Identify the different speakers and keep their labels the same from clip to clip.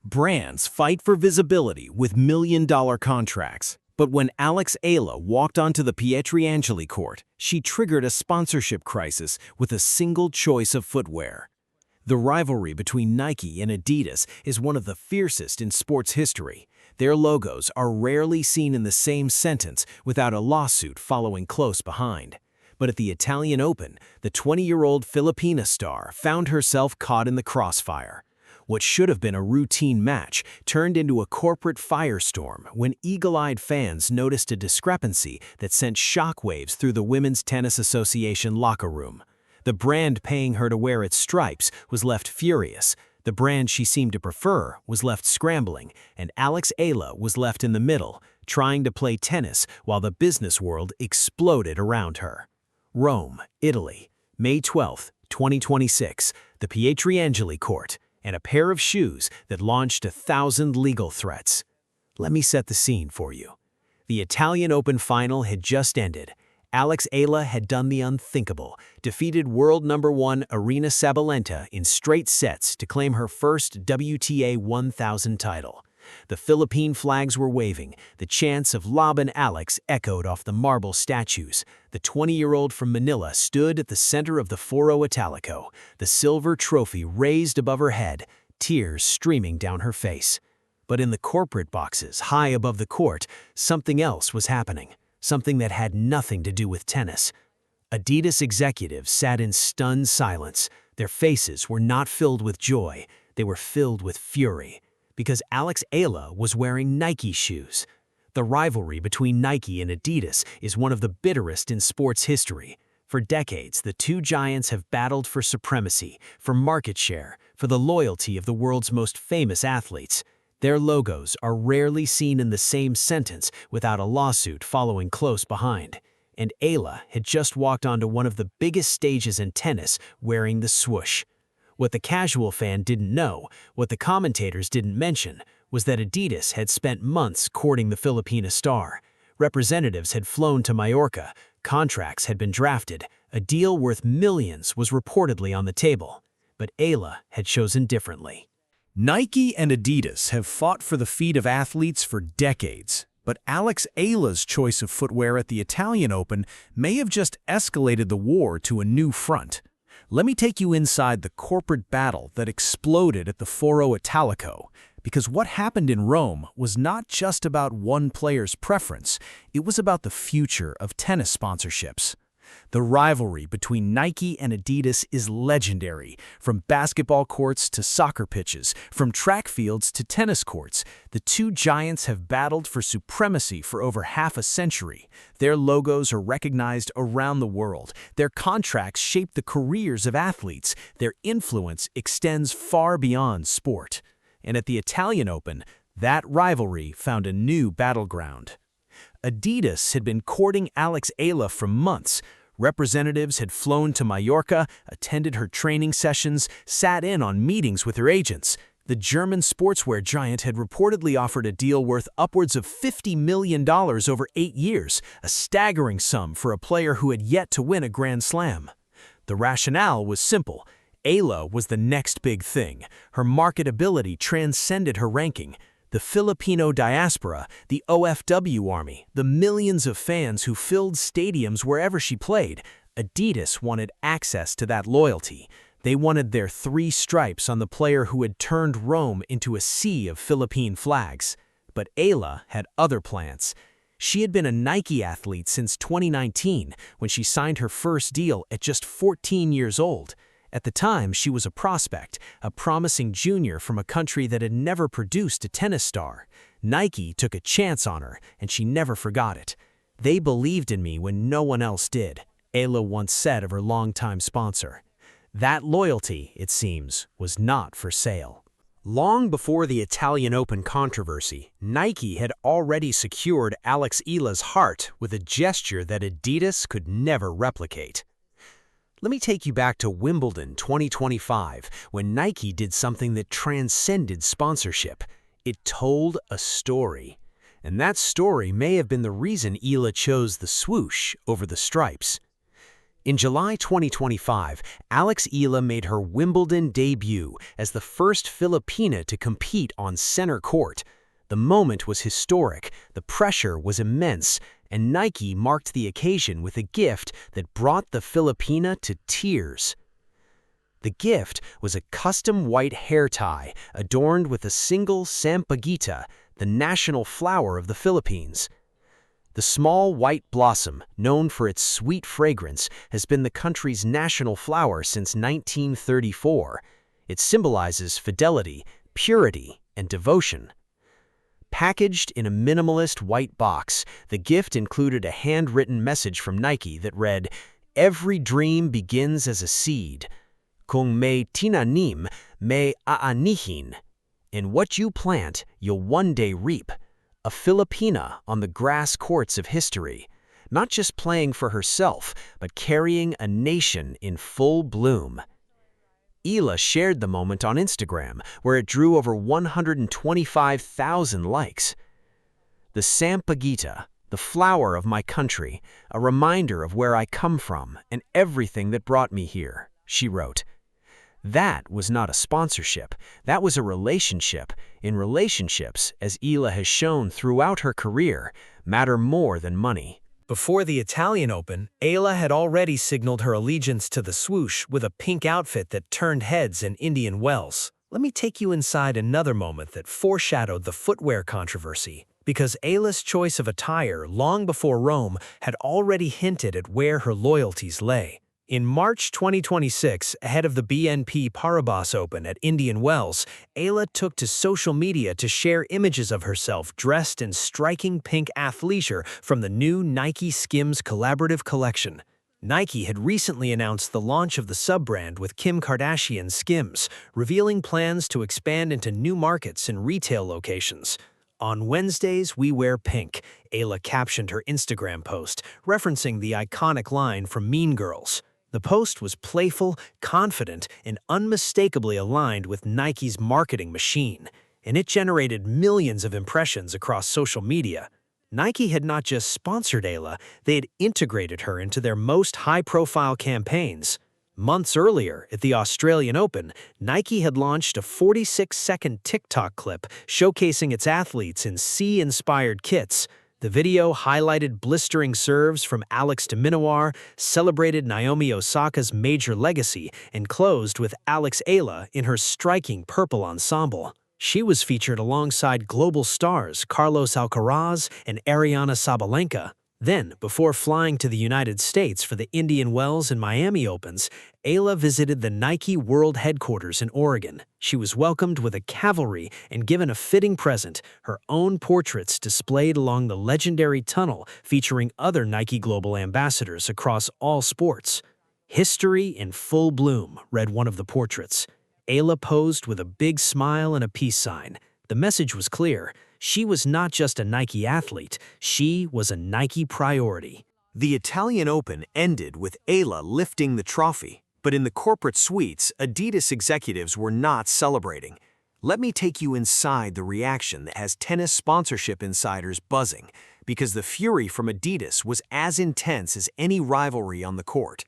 Speaker 1: Brands fight for visibility with million-dollar contracts. But when Alexeala walked onto the Pietrangeli Court, she triggered a sponsorship crisis with a single choice of footwear. The rivalry between Nike and Adidas is one of the fiercest in sports history. Their logos are rarely seen in the same sentence without a lawsuit following close behind. But at the Italian Open, the 20-year-old Filipina star found herself caught in the crossfire. What should have been a routine match turned into a corporate firestorm when eagle-eyed fans noticed a discrepancy that sent shockwaves through the Women's Tennis Association locker room. The brand paying her to wear its stripes was left furious, the brand she seemed to prefer was left scrambling, and Alexeala was left in the middle, trying to play tennis while the business world exploded around her. Rome, Italy, May 12, 2026, the Pietrangeli Court, and a pair of shoes that launched 1,000 legal threats. Let me set the scene for you. The Italian Open final had just ended. Alexeala had done the unthinkable, defeated world number 1 Aryna Sabalenka in straight sets to claim her first WTA 1000 title. The Philippine flags were waving, the chants of Laban Alex echoed off the marble statues. The 20-year-old from Manila stood at the center of the foroitalico, the silver trophy raised above her head, tears streaming down her face. But in the corporate boxes, high above the court, something else was happening, something that had nothing to do with tennis. Adidas executives sat in stunned silence. Their faces were not filled with joy, they were filled with fury. Because Alexeala was wearing Nike shoes. The rivalry between Nike and Adidas is one of the bitterest in sports history. For decades, the two giants have battled for supremacy, for market share, for the loyalty of the world's most famous athletes. Their logos are rarely seen in the same sentence without a lawsuit following close behind. And Eala had just walked onto one of the biggest stages in tennis wearing the swoosh. What the casual fan didn't know, what the commentators didn't mention, was that Adidas had spent months courting the Filipina star. Representatives had flown to Mallorca, contracts had been drafted, a deal worth millions was reportedly on the table. But Eala had chosen differently.
Speaker 2: Nike and Adidas have fought for the feet of athletes for decades, but Alexeala's choice of footwear at the Italian Open may have just escalated the war to a new front. Let me take you inside the corporate battle that exploded at the foroitalico, because what happened in Rome was not just about one player's preference, it was about the future of tennis sponsorships. The rivalry between Nike and Adidas is legendary. From basketball courts to soccer pitches, from track fields to tennis courts, the two giants have battled for supremacy for over half a century. Their logos are recognized around the world. Their contracts shape the careers of athletes. Their influence extends far beyond sport. And at the Italian Open, that rivalry found a new battleground. Adidas had been courting Alexeala for months. Representatives had flown to Mallorca, attended her training sessions, sat in on meetings with her agents. The German sportswear giant had reportedly offered a deal worth upwards of $50 million over 8 years, a staggering sum for a player who had yet to win a Grand Slam. The rationale was simple. Eala was the next big thing. Her marketability transcended her ranking. The Filipino diaspora, the OFW army, the millions of fans who filled stadiums wherever she played, Adidas wanted access to that loyalty. They wanted their 3 stripes on the player who had turned Rome into a sea of Philippine flags. But Eala had other plans. She had been a Nike athlete since 2019 when she signed her first deal at just 14 years old. At the time, she was a prospect, a promising junior from a country that had never produced a tennis star. Nike took a chance on her, and she never forgot it. "They believed in me when no one else did," Eala once said of her longtime sponsor. That loyalty, it seems, was not for sale. Long before the Italian Open controversy, Nike had already secured Alexeala's heart with a gesture that Adidas could never replicate. Let me take you back to Wimbledon 2025, when Nike did something that transcended sponsorship. It told a story. And that story may have been the reason Eala chose the swoosh over the stripes. In July 2025, Alexeala made her Wimbledon debut as the first Filipina to compete on center court. The moment was historic, the pressure was immense, and Nike marked the occasion with a gift that brought the Filipina to tears. The gift was a custom white hair tie adorned with a single sampaguita, the national flower of the Philippines. The small white blossom, known for its sweet fragrance, has been the country's national flower since 1934. It symbolizes fidelity, purity, and devotion. Packaged in a minimalist white box, the gift included a handwritten message from Nike that read, "Every dream begins as a seed. Kung may tinanim, may aanihin. And what you plant, you'll one day reap." A Filipina on the grass courts of history, not just playing for herself, but carrying a nation in full bloom. Eala shared the moment on Instagram, where it drew over 125,000 likes. "The sampaguita, the flower of my country, a reminder of where I come from and everything that brought me here," she wrote. That was not a sponsorship, that was a relationship. In relationships, as Eala has shown throughout her career, matter more than money. Before the Italian Open, Eala had already signaled her allegiance to the swoosh with a pink outfit that turned heads in Indian Wells. Let me take you inside another moment that foreshadowed the footwear controversy, because Eala's choice of attire long before Rome had already hinted at where her loyalties lay. In March 2026, ahead of the BNP Paribas Open at Indian Wells, Eala took to social media to share images of herself dressed in striking pink athleisure from the new Nike Skims collaborative collection. Nike had recently announced the launch of the sub-brand with Kim Kardashian's Skims, revealing plans to expand into new markets and retail locations. "On Wednesdays, we wear pink," Eala captioned her Instagram post, referencing the iconic line from Mean Girls. The post was playful, confident, and unmistakably aligned with Nike's marketing machine, and it generated millions of impressions across social media. Nike had not just sponsored Eala, they had integrated her into their most high-profile campaigns. Months earlier, at the Australian Open, Nike had launched a 46-second TikTok clip showcasing its athletes in sea-inspired kits. The video highlighted blistering serves from Alex de Minaur, celebrated Naomi Osaka's major legacy, and closed with Alexeala in her striking purple ensemble. She was featured alongside global stars Carlos Alcaraz and Ariana Sabalenka. Then, before flying to the United States for the Indian Wells and Miami Opens, Eala visited the Nike World Headquarters in Oregon. She was welcomed with a cavalry and given a fitting present, her own portraits displayed along the legendary tunnel featuring other Nike global ambassadors across all sports. "History in full bloom," read one of the portraits. Eala posed with a big smile and a peace sign. The message was clear. She was not just a Nike athlete, she was a Nike priority.
Speaker 1: The Italian Open ended with Eala lifting the trophy, but in the corporate suites, Adidas executives were not celebrating. Let me take you inside the reaction that has tennis sponsorship insiders buzzing, because the fury from Adidas was as intense as any rivalry on the court.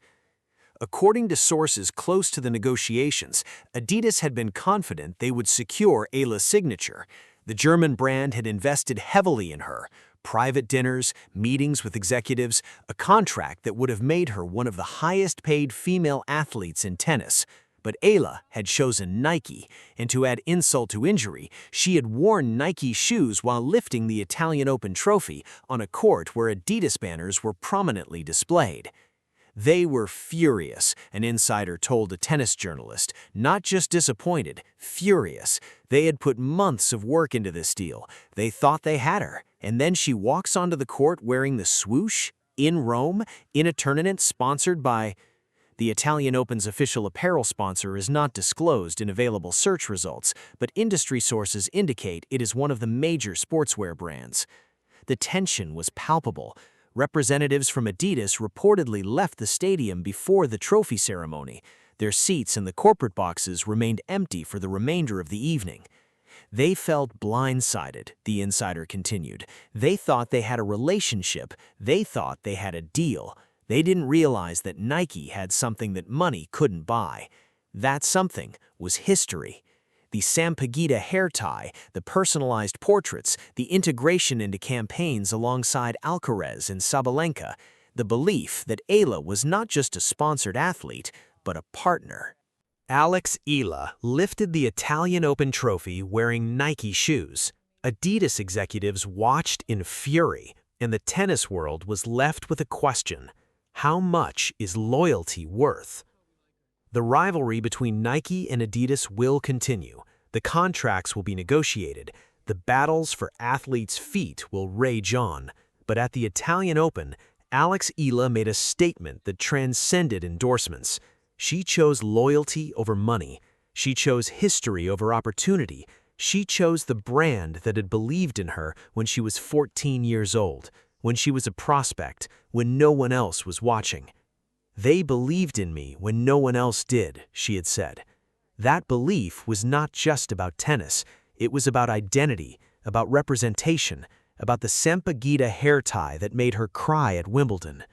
Speaker 1: According to sources close to the negotiations, Adidas had been confident they would secure Eala's signature. The German brand had invested heavily in her, private dinners, meetings with executives, a contract that would have made her one of the highest-paid female athletes in tennis. But Eala had chosen Nike, and to add insult to injury, she had worn Nike shoes while lifting the Italian Open trophy on a court where Adidas banners were prominently displayed. They were furious, an insider told a tennis journalist, not just disappointed, furious. They had put months of work into this deal. They thought they had her, and then she walks onto the court wearing the swoosh, in Rome, in a tournament sponsored by... The Italian Open's official apparel sponsor is not disclosed in available search results, but industry sources indicate it is one of the major sportswear brands. The tension was palpable. Representatives from Adidas reportedly left the stadium before the trophy ceremony. Their seats in the corporate boxes remained empty for the remainder of the evening. They felt blindsided, the insider continued. They thought they had a relationship. They thought they had a deal. They didn't realize that Nike had something that money couldn't buy. That something was history. The sampaguita hair tie, the personalized portraits, the integration into campaigns alongside Alcaraz and Sabalenka, the belief that Eala was not just a sponsored athlete, but a partner. Alexeala lifted the Italian Open trophy wearing Nike shoes. Adidas executives watched in fury, and the tennis world was left with a question: how much is loyalty worth? The rivalry between Nike and Adidas will continue. The contracts will be negotiated. The battles for athletes' feet will rage on. But at the Italian Open, Alexeala made a statement that transcended endorsements. She chose loyalty over money. She chose history over opportunity. She chose the brand that had believed in her when she was 14 years old, when she was a prospect, when no one else was watching. "They believed in me when no one else did," she had said. That belief was not just about tennis. It was about identity, about representation, about the sampaguita hair tie that made her cry at Wimbledon.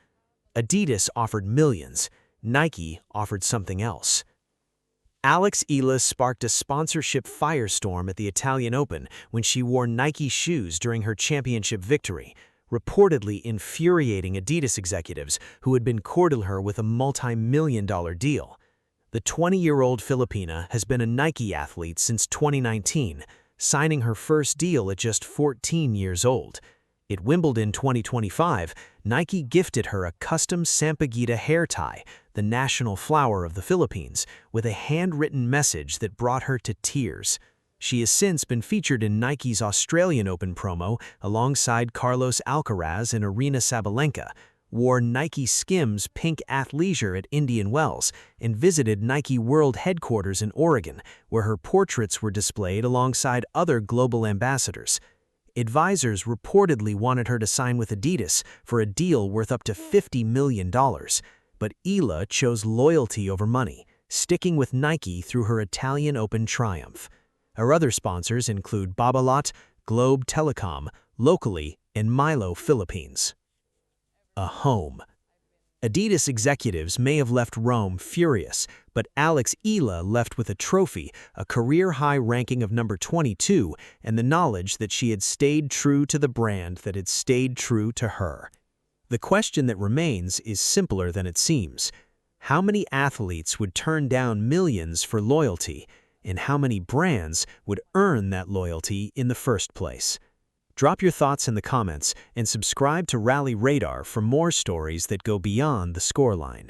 Speaker 1: Adidas offered millions. Nike offered something else. Alexeala sparked a sponsorship firestorm at the Italian Open when she wore Nike shoes during her championship victory, reportedly infuriating Adidas executives who had been courting her with a multi-million-dollar deal. The 20-year-old Filipina has been a Nike athlete since 2019, signing her first deal at just 14 years old. At Wimbledon 2025, Nike gifted her a custom sampaguita hair tie, the national flower of the Philippines, with a handwritten message that brought her to tears. She has since been featured in Nike's Australian Open promo alongside Carlos Alcaraz and Aryna Sabalenka, wore Nike Skims pink athleisure at Indian Wells, and visited Nike World Headquarters in Oregon, where her portraits were displayed alongside other global ambassadors. Advisors reportedly wanted her to sign with Adidas for a deal worth up to $50 million, but Eala chose loyalty over money, sticking with Nike through her Italian Open triumph. Her other sponsors include Babolat, Globe Telecom, Locally, and Milo Philippines. A home. Adidas executives may have left Rome furious, but Alexeala left with a trophy, a career-high ranking of number 22, and the knowledge that she had stayed true to the brand that had stayed true to her. The question that remains is simpler than it seems. How many athletes would turn down millions for loyalty, and how many brands would earn that loyalty in the first place? Drop your thoughts in the comments and subscribe to Rally Radar for more stories that go beyond the scoreline.